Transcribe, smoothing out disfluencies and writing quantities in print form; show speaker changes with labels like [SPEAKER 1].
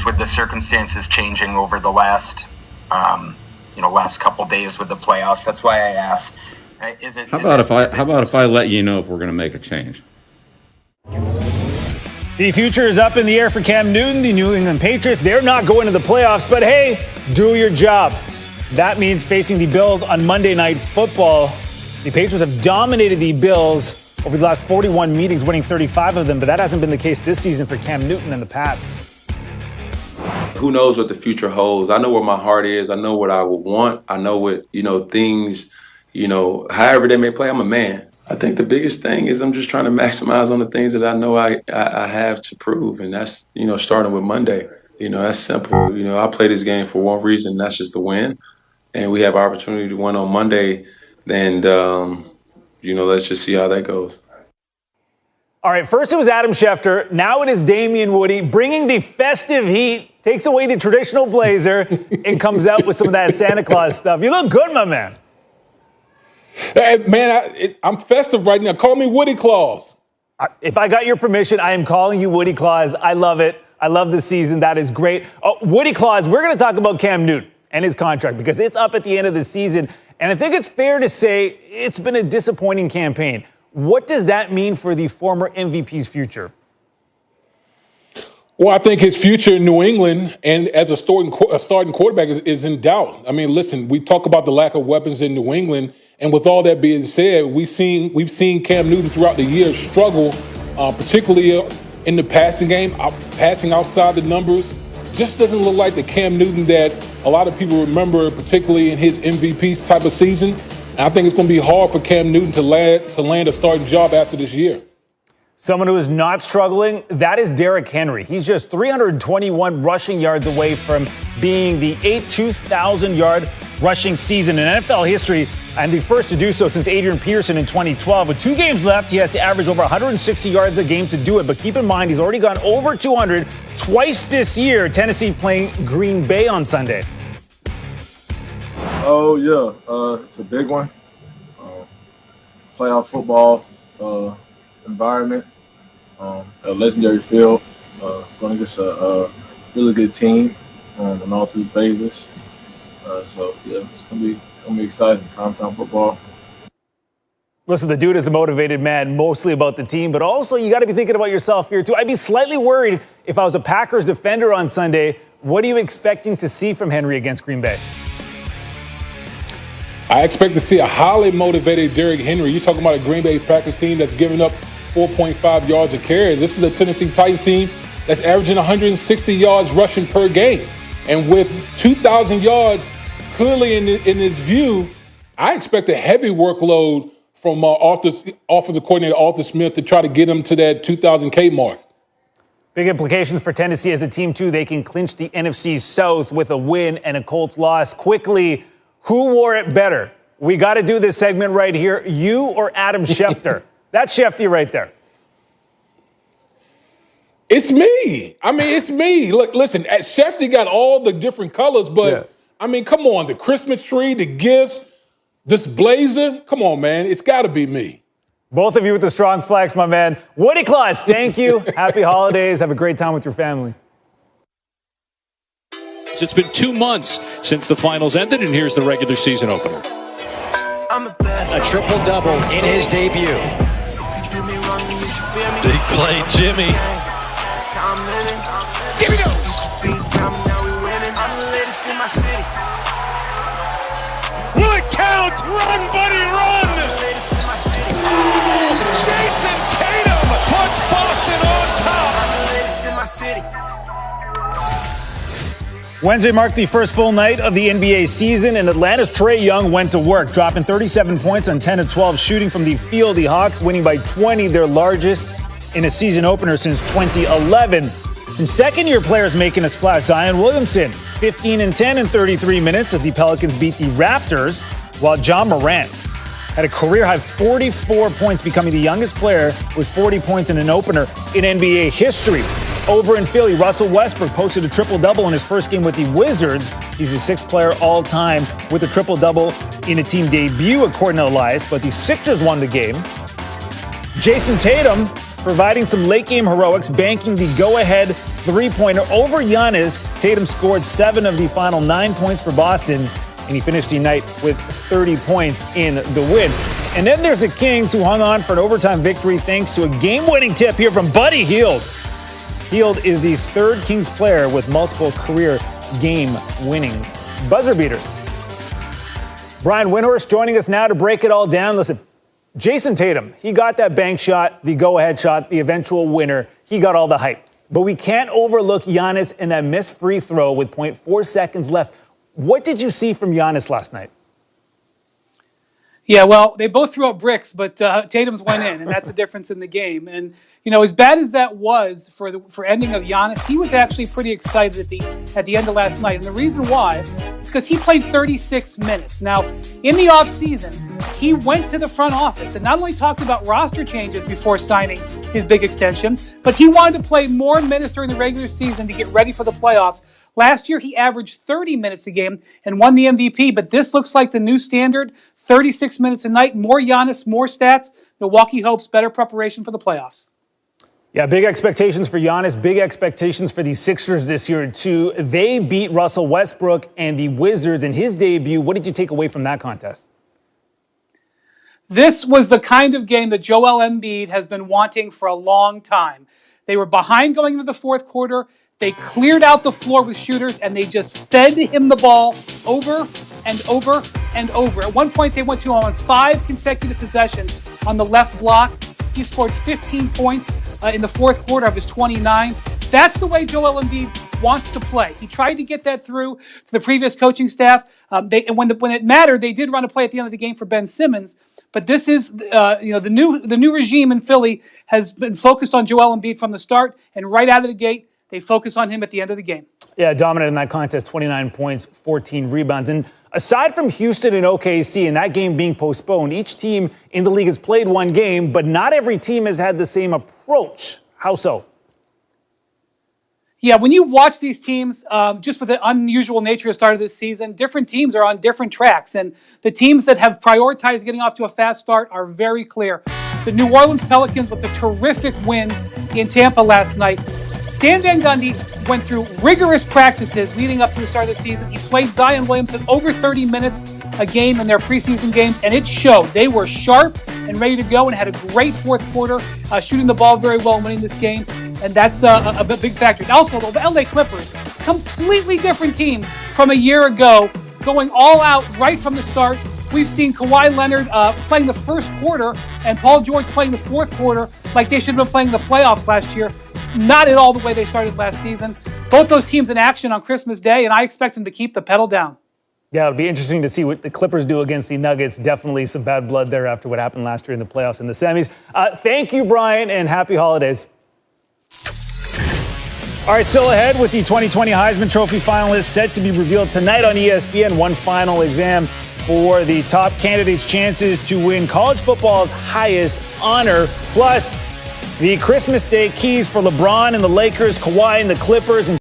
[SPEAKER 1] with the circumstances changing over the last couple days with the playoffs. That's why I asked.
[SPEAKER 2] How about if I let you know if we're going to make a change?
[SPEAKER 3] The future is up in the air for Cam Newton. The New England Patriots, they're not going to the playoffs, but hey, do your job. That means facing the Bills on Monday Night Football. The Patriots have dominated the Bills over the last 41 meetings, winning 35 of them, but that hasn't been the case this season for Cam Newton and the Pats.
[SPEAKER 4] Who knows what the future holds? I know where my heart is. I know what I would want. I know what, things, however they may play. I'm a man. I think the biggest thing is I'm just trying to maximize on the things that I know I have to prove. And that's, starting with Monday. That's simple. I play this game for one reason, and that's just to win. And we have opportunity to win on Monday. And, let's just see how that goes.
[SPEAKER 3] All right, first it was Adam Schefter. Now it is Damien Woody bringing the festive heat, takes away the traditional blazer, and comes out with some of that Santa Claus stuff. You look good, my man.
[SPEAKER 5] Hey, man, I'm festive right now. Call me Woody Claus.
[SPEAKER 3] If I got your permission, I am calling you Woody Claus. I love it. I love the season. That is great. Oh, Woody Claus, we're going to talk about Cam Newton and his contract because it's up at the end of the season. And I think it's fair to say it's been a disappointing campaign. What does that mean for the former MVP's future?
[SPEAKER 5] Well, I think his future in New England and as a starting quarterback is in doubt. I mean, listen, we talk about the lack of weapons in New England. And with all that being said, we've seen Cam Newton throughout the year struggle, particularly in the passing game, passing outside the numbers. Just doesn't look like the Cam Newton that a lot of people remember, particularly in his MVP type of season. And I think it's going to be hard for Cam Newton to land a starting job after this year.
[SPEAKER 3] Someone who is not struggling, that is Derick Henry. He's just 321 rushing yards away from being the 2,000-yard rushing season in NFL history, and the first to do so since Adrian Peterson in 2012. With 2 games left, he has to average over 160 yards a game to do it. But keep in mind, he's already gone over 200 twice this year. Tennessee playing Green Bay on Sunday.
[SPEAKER 6] Oh, yeah. It's a big one. Playoff football environment. A legendary field. Going against a really good team in all 3 phases. It's gonna be exciting. Primetime football.
[SPEAKER 3] Listen, the dude is a motivated man, mostly about the team, but also you got to be thinking about yourself here too. I'd be slightly worried if I was a Packers defender on Sunday. What are you expecting to see from Henry against Green Bay?
[SPEAKER 5] I expect to see a highly motivated Derick Henry. You're talking about a Green Bay Packers team that's giving up 4.5 yards a carry. This is a Tennessee Titans team that's averaging 160 yards rushing per game. And with 2,000 yards clearly in his view, I expect a heavy workload from offensive coordinator Arthur Smith to try to get him to that 2,000 K mark.
[SPEAKER 3] Big implications for Tennessee as a team, too. They can clinch the NFC South with a win and a Colts loss. Quickly, who wore it better? We got to do this segment right here. You or Adam Schefter? That's Schefty right there.
[SPEAKER 5] It's me. I mean, it's me. Look, listen, Schefty got all the different colors, but, yeah. I mean, come on. The Christmas tree, the gifts, this blazer. Come on, man. It's got to be me.
[SPEAKER 3] Both of you with the strong flex, my man. Woody Claus, thank you. Happy holidays. Have a great time with your family.
[SPEAKER 7] It's been 2 months since the finals ended, and here's the regular season opener.
[SPEAKER 8] A triple-double in his debut.
[SPEAKER 7] Big play, Jimmy.
[SPEAKER 8] Jimmy goes.
[SPEAKER 7] Will it count? Run, buddy, run!
[SPEAKER 8] Jason Tatum puts Boston on top.
[SPEAKER 3] Wednesday marked the first full night of the NBA season, and Atlanta's Trae Young went to work, dropping 37 points on 10 of 12 shooting from the field. The Hawks winning by 20, their largest in a season opener since 2011. Some second-year players making a splash. Zion Williamson, 15 and 10 in 33 minutes as the Pelicans beat the Raptors, while John Morant had a career-high 44 points, becoming the youngest player with 40 points in an opener in NBA history. Over in Philly, Russell Westbrook posted a triple-double in his first game with the Wizards. He's the 6th player all-time with a triple-double in a team debut, according to Elias, but the Sixers won the game. Jason Tatum providing some late-game heroics, banking the go-ahead three-pointer over Giannis. Tatum scored 7 of the final 9 points for Boston, and he finished the night with 30 points in the win. And then there's the Kings, who hung on for an overtime victory thanks to a game-winning tip here from Buddy Hield. Hield is the third Kings player with multiple career game-winning buzzer beaters. Brian Windhorst joining us now to break it all down. Listen, Jason Tatum, he got that bank shot, the go-ahead shot, the eventual winner. He got all the hype. But we can't overlook Giannis and that missed free throw with 0.4 seconds left. What did you see from Giannis last night?
[SPEAKER 9] Yeah, well, they both threw up bricks, but Tatum's went in, and that's a difference in the game. And you know, as bad as that was for ending of Giannis, he was actually pretty excited at the end of last night. And the reason why is because he played 36 minutes. Now, in the offseason, he went to the front office and not only talked about roster changes before signing his big extension, but he wanted to play more minutes during the regular season to get ready for the playoffs. Last year, he averaged 30 minutes a game and won the MVP, but this looks like the new standard, 36 minutes a night, more Giannis, more stats. Milwaukee hopes better preparation for the playoffs.
[SPEAKER 3] Yeah, big expectations for Giannis, big expectations for the Sixers this year, too. They beat Russell Westbrook and the Wizards in his debut. What did you take away from that contest?
[SPEAKER 9] This was the kind of game that Joel Embiid has been wanting for a long time. They were behind going into the fourth quarter. They cleared out the floor with shooters, and they just fed him the ball over and over and over. At one point, they went to him on 5 consecutive possessions on the left block. He scored 15 points in the fourth quarter of his 29. That's the way Joel Embiid wants to play. He tried to get that through to the previous coaching staff. And when it mattered, they did run a play at the end of the game for Ben Simmons. But this is, the new regime in Philly has been focused on Joel Embiid from the start, and right out of the gate, they focus on him at the end of the game.
[SPEAKER 3] Yeah, dominant in that contest, 29 points, 14 rebounds. And aside from Houston and OKC and that game being postponed, each team in the league has played one game, but not every team has had the same approach. How so?
[SPEAKER 9] Yeah, when you watch these teams, just with the unusual nature of the start of this season, different teams are on different tracks. And the teams that have prioritized getting off to a fast start are very clear. The New Orleans Pelicans with a terrific win in Tampa last night. Stan Van Gundy went through rigorous practices leading up to the start of the season. He played Zion Williamson over 30 minutes a game in their preseason games, and it showed. They were sharp and ready to go and had a great fourth quarter, shooting the ball very well and winning this game, and that's a big factor. And also, the LA Clippers, completely different team from a year ago, going all out right from the start. We've seen Kawhi Leonard playing the first quarter and Paul George playing the fourth quarter like they should have been playing the playoffs last year. Not at all the way they started last season. Both those teams in action on Christmas Day, and I expect them to keep the pedal down.
[SPEAKER 3] Yeah, it'll be interesting to see what the Clippers do against the Nuggets. Definitely some bad blood there after what happened last year in the playoffs and the semis. Thank you, Brian, and happy holidays. All right, still ahead with the 2020 Heisman Trophy finalists set to be revealed tonight on ESPN. One final exam for the top candidates' chances to win college football's highest honor. Plus, the Christmas Day keys for LeBron and the Lakers, Kawhi and the Clippers, and